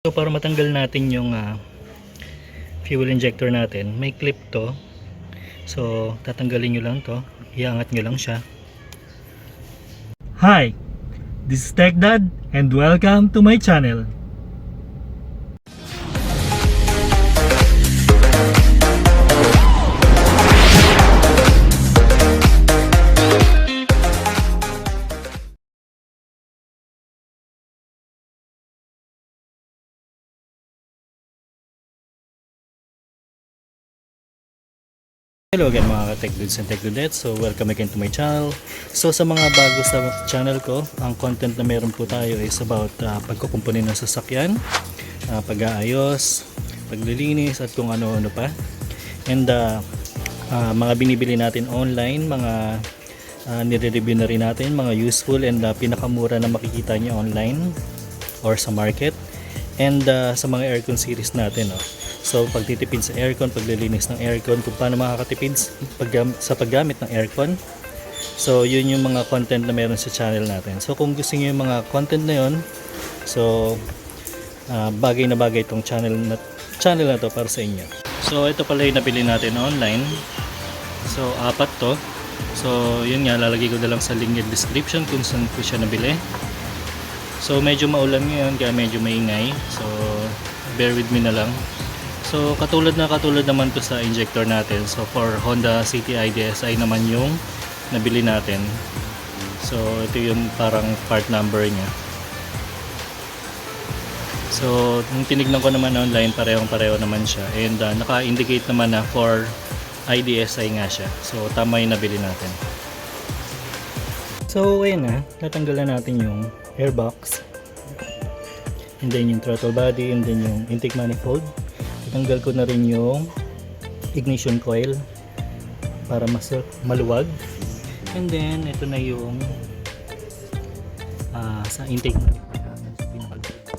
So para matanggal natin yung fuel injector natin, may clip to. So tatanggalin nyo lang to, iangat nyo lang siya. Hi, this is TechDad and welcome to my channel. Hello again mga ka-TechDudes and TechDudettes. So welcome again to my channel. So sa mga bago sa channel ko, ang content na meron po tayo is about pagkukumpuni ng sasakyan, pag-aayos, paglilinis at kung ano-ano pa. And mga binibili natin online, mga nire-review na rin natin, mga useful and pinakamura na makikita nyo online or sa market. And sa mga aircon series natin, so pagtitipid sa aircon, paglilinis ng aircon, kung paano makakatipid sa paggamit ng aircon. So yun yung mga content na meron sa channel natin. So kung gusto niyo yung mga content na yun, so bagay na bagay itong channel na to para sa inyo. So ito pala yung nabili natin online. So apat to. So yun nga, lalagay ko na lang sa link in description kung saan ko siya nabili. So medyo maulan ngayon kaya medyo maingay. So bear with me na lang. So katulad naman to sa injector natin. So for Honda City IDSI naman yung nabili natin. So ito yung parang part number niya. So nung tinignan ko naman online, parehong-pareho naman siya. And naka-indicate naman na for IDSI nga siya. So tama yung nabili natin. So ayun na, natanggalan natin yung airbox. And then yung throttle body, and then yung intake manifold. Tanggal ko na rin yung ignition coil para mas maluwag. And then ito na yung sa intake manifold natin sa pinaka-gate.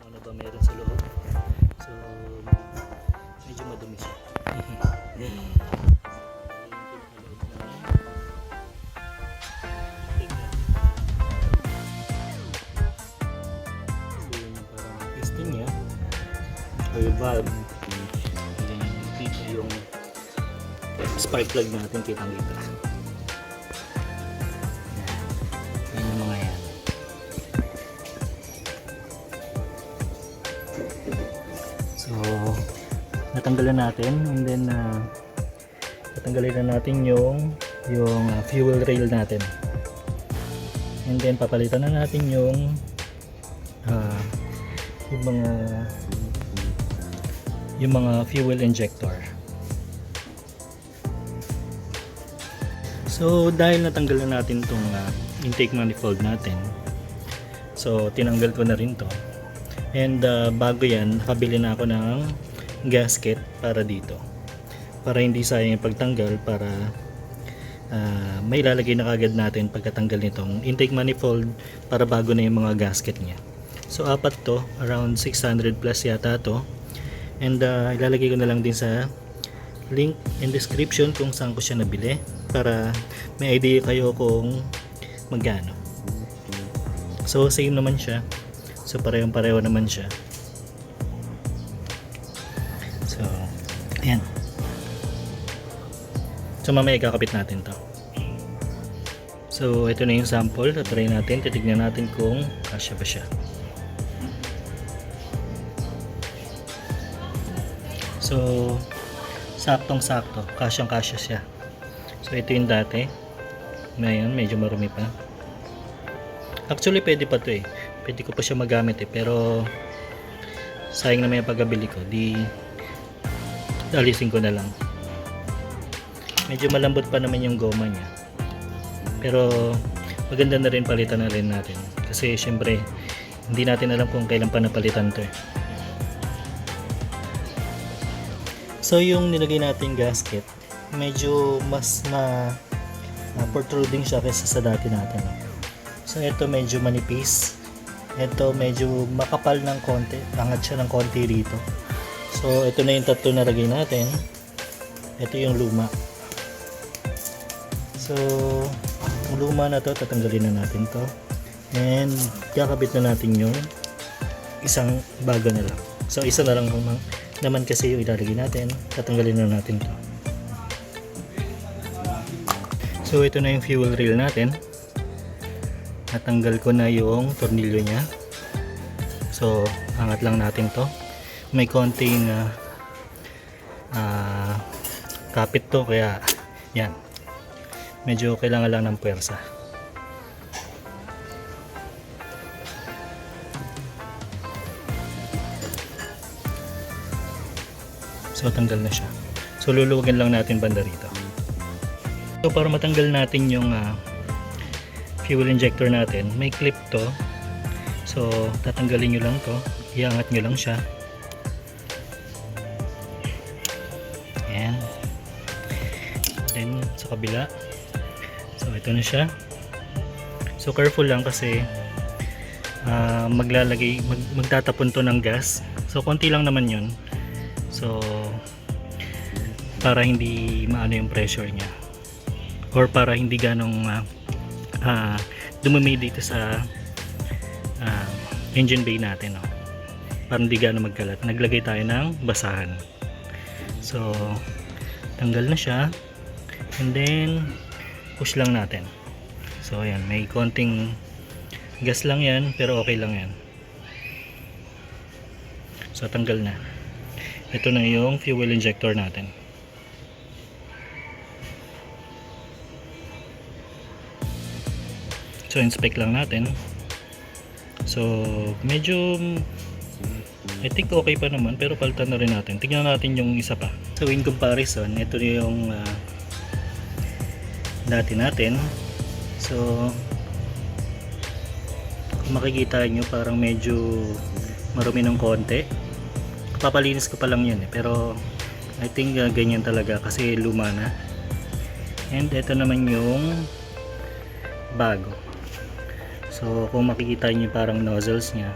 Ano ba meron sa loob? So medyo madumi siya. Yung valve, yung spark plug natin, kitang kita. Yan yung mga yan. So natanggalan natin, and then natanggalin na natin yung fuel rail natin, and then papalitan na natin yung mga fuel injector. So dahil natanggalan natin itong intake manifold natin, so tinanggal ko na rin to. And bago yan, nakabili na ako ng gasket para dito, para hindi sayang yung pagtanggal, para may ilalagay na kagad natin pagkatanggal nitong intake manifold, para bago na yung mga gasket niya. So apat to, around 600 plus yata to. And ilalagay ko na lang din sa link in description kung saan ko siya nabili, para may idea kayo kung magkano. So same naman siya. So parehong-pareho naman siya. So ayan. So mamaya ikakabit natin to. So ito na yung sample. Try natin, titignan natin kung kasya ba siya. So saktong-sakto, kasyang-kasya siya. So ito yung dati. Ngayon medyo marumi pa. Actually pwede pa to pwede ko pa siya magamit pero sayang naman yung pagkabili ko, di alisin ko na lang. Medyo malambot pa naman yung goma niya, pero maganda na rin, palitan na rin natin kasi syempre hindi natin alam kung kailan pa napalitan to So yung nilagay natin gasket, medyo mas protruding siya kaysa sa dati natin. So ito medyo manipis, ito medyo makapal ng konti, angat siya ng konti dito. So ito na yung tatlo na lagay natin, ito yung luma. So Yung luma na to, tatanggalin na natin to. And kakabit na natin yung isang bago na lang. So isa na lang naman kasi yung ilalagay natin. Tatanggalin na natin to. So ito na yung fuel rail natin. Natanggal ko na yung tornilyo niya. So angat lang natin to. May konting kapit to, kaya yan, medyo kailangan lang ng puwersa. So tanggal na siya. So luluwagin lang natin banda rito. So para matanggal natin yung fuel injector natin, may clip to. So tatanggalin nyo lang to, iangat nyo lang siya. Ayan. Then sa kabila, so ito na siya. So careful lang kasi magtatapon to ng gas. So konti lang naman yun. So para hindi maano yung pressure niya, or para hindi ganong dumumi dito sa engine bay natin, no? Para hindi ganong magkalat, naglagay tayo ng basahan. So tanggal na siya, and then push lang natin. So ayan, may konting gas lang yan, pero okay lang yan. So tanggal na. Ito na yung fuel injector natin. So inspect lang natin. So medyo I think okay pa naman, pero palitan na rin natin. Tingnan natin yung isa pa. So in comparison, ito yung dati natin. So kung makikita nyo, parang medyo marumi ng konti. Papalinis ko pa lang yun pero I think ganyan talaga kasi luma na. And ito naman yung bago. So kung makikita nyo, parang nozzles nya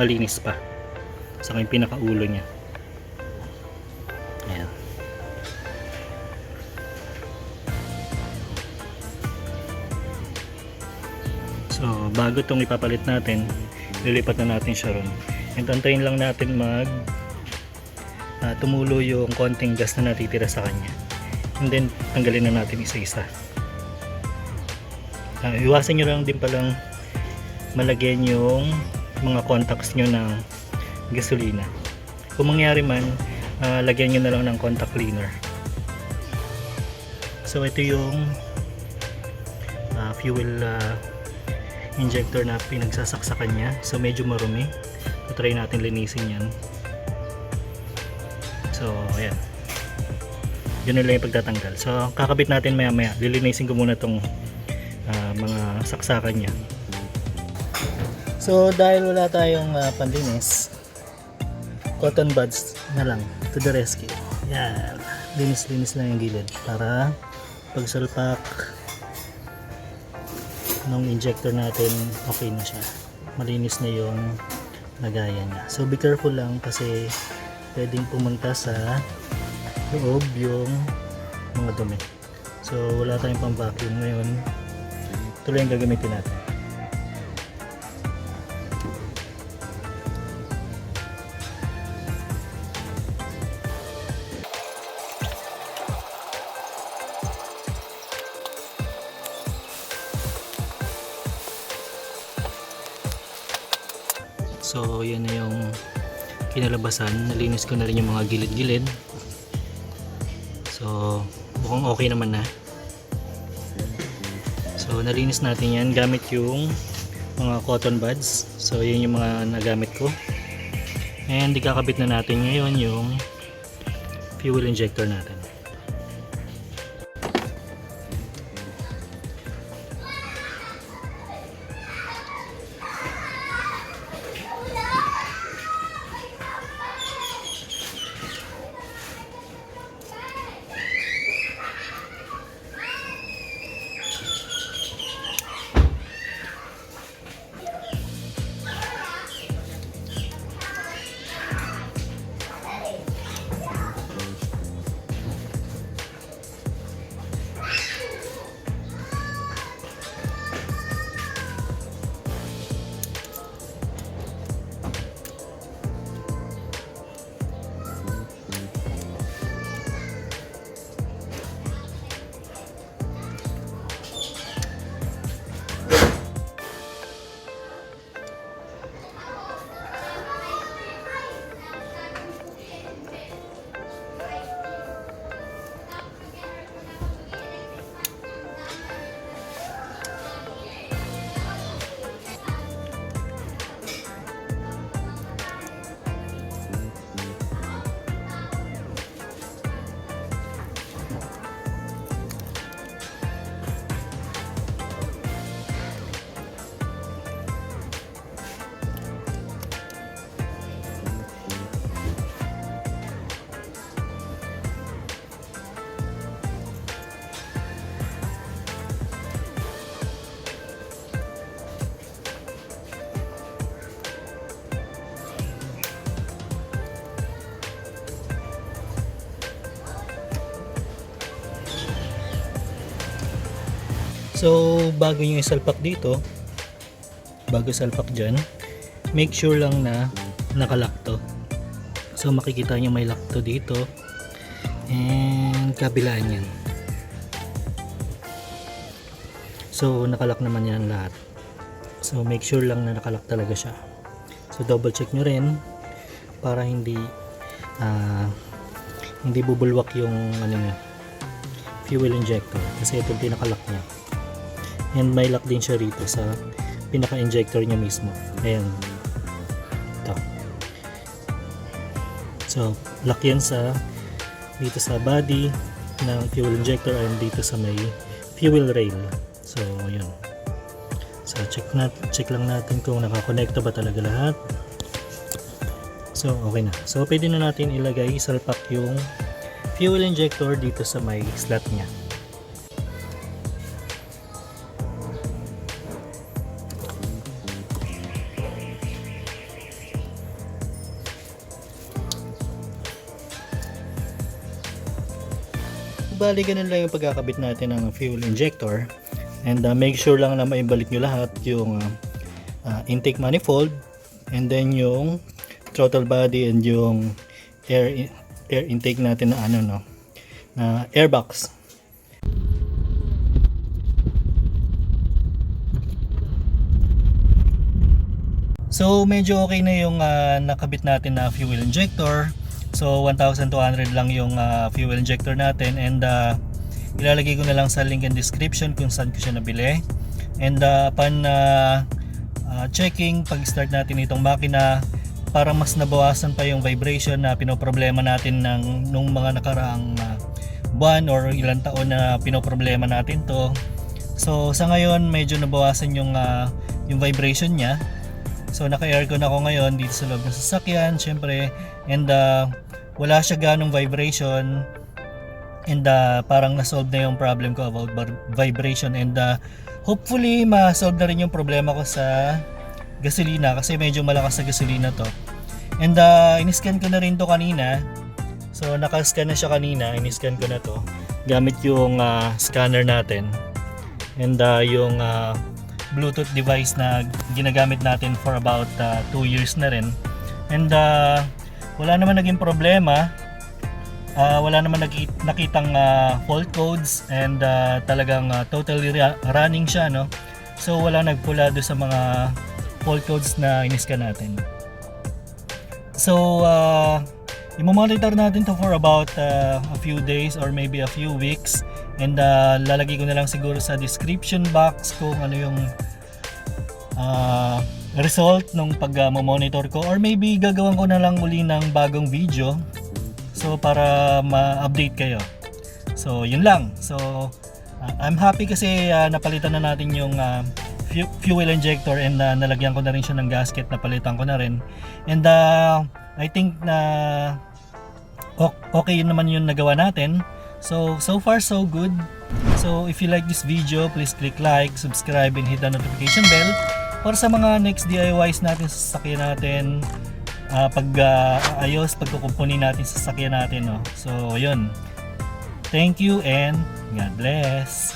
malinis pa, saka yung pinakaulo nya. Ayan. So bago itong ipapalit natin, lilipat na natin siya ron. And antayin lang natin tumulo yung konting gas na natitira sa kanya, and then tanggalin na natin isa-isa. Iwasan nyo lang din palang malagyan yung mga contacts nyo ng gasolina. Kung mangyari man, lagyan nyo na lang ng contact cleaner. So ito yung fuel injector na pinagsasaksakan niya. So medyo marumi. So try natin linisin yan. So ayan, yun lang yung pagtatanggal. So kakabit natin maya maya. Lilinisin ko muna tong mga saksakan niya. So dahil wala tayong panlinis, cotton buds na lang to the rescue. Yan, linis-linis lang yung gilid para pagsalpak ng injector natin, okay na siya, malinis na yung lagayan niya. So be careful lang kasi pwedeng pumunta sa loob yung mga dumi. So wala tayong pang vacuum ngayon, ito lang yung gagamitin natin. So yan na yung kinalabasan. Nalinis ko na rin yung mga gilid-gilid. So mukhang okay naman na. So nalinis natin yan gamit yung mga cotton buds. So yun yung mga nagamit ko. And ikakabit na natin ngayon yung fuel injector natin. So bago nyo isalpak dito, bago salpak dyan, make sure lang na nakalock to. So makikita nyo may lock to dito and kabilaan yan. So nakalock naman yan lahat. So make sure lang na nakalock talaga siya. So double check nyo rin para hindi bubulwak yung ano niya, fuel injector, kasi ito yung pinaka-lock niya. And may lock din siya rito sa pinaka-injector niya mismo. Ayan. Ito. So lock yan dito sa body ng fuel injector and dito sa may fuel rail. So yun. So check lang natin kung nakakonekta ba talaga lahat. So okay na. So pwede na natin ilagay, isalpak yung fuel injector dito sa may slot niya. Bali ganun lang yung pagkakabit natin ng fuel injector. And make sure lang na maibalik nyo lahat yung intake manifold, and then yung throttle body, and yung air intake natin na na airbox. So medyo okay na yung nakabit natin na fuel injector. So 1,200 lang yung fuel injector natin, and ilalagay ko na lang sa link in description kung saan ko siya nabili. And upon checking, pag start natin itong makina, para mas nabawasan pa yung vibration na pinoproblema natin nung mga nakaraang buwan or ilang taon na pinoproblema natin to. So sa ngayon medyo nabawasan yung vibration niya. So naka-aircon ako ngayon dito sa loob ng sasakyan, syempre, and wala siya ganong vibration, and parang na-solve na yung problem ko about vibration, and hopefully ma-solve na rin yung problema ko sa gasolina, kasi medyo malakas sa gasolina to. And in-scan ko na rin to kanina. So naka-scan na siya kanina, in-scan ko na to gamit yung scanner natin, and yung Bluetooth device na ginagamit natin for about 2 years na rin. And wala naman naging problema, wala naman nakitang fault codes, and talagang totally running siya, no? So wala nagpula do sa mga fault codes na in-scan natin. So i-monitor natin to for about a few days or maybe a few weeks, and lalagay ko na lang siguro sa description box kung ano yung result nung pag-monitor ko, or maybe gagawin ko na lang uli ng bagong video, so para ma-update kayo. So yun lang. So I'm happy kasi napalitan na natin yung fuel injector, and nalagyan ko na rin siya ng gasket, napalitan ko na rin, and I think na okay yun naman yung nagawa natin. So far so good. So if you like this video, please click like, subscribe, and hit the notification bell para sa mga next DIYs natin sa sasakyan natin, pag-ayos, pagkukumpuni natin sa sasakyan natin, no? So yun, thank you and God bless.